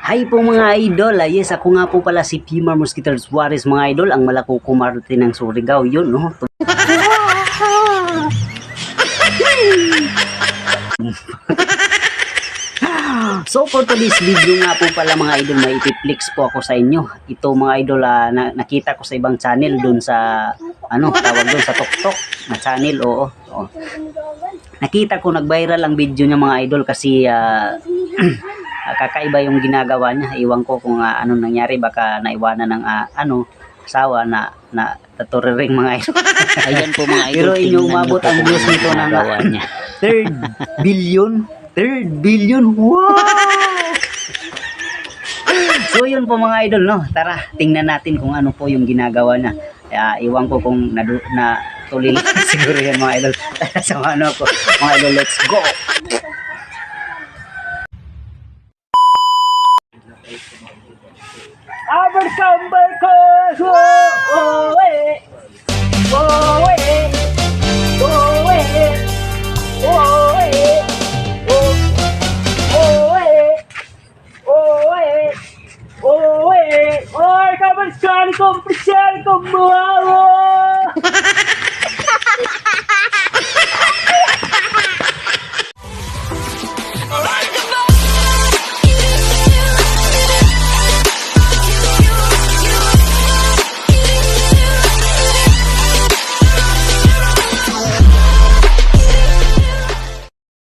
Hi po mga idol, yes ako nga po pala si Pimar Mosquiter Suarez mga idol, ang malakukumarte ng Surigao, yun no. So for today's video nga po pala mga idol, may ipiplex po ako sa inyo. Ito mga idol, nakita ko sa ibang channel dun sa, tawag dun sa TokTok na channel, oo. Nakita ko nag-viral ang video niya mga idol kasi kakaiba yung ginagawa niya. Iwan ko kung anong nangyari, baka naiwanan ng asawa na naturiring mga idol. Ayan po mga idol. Pero inyo umabot ang views nito ng 3 billion. 3 billion. Wow! So yun po mga idol, no. Tara, tingnan natin kung ano po yung ginagawa niya. Iwan ko kung natulil siguro yan mga idol. Sa mga idol, let's go.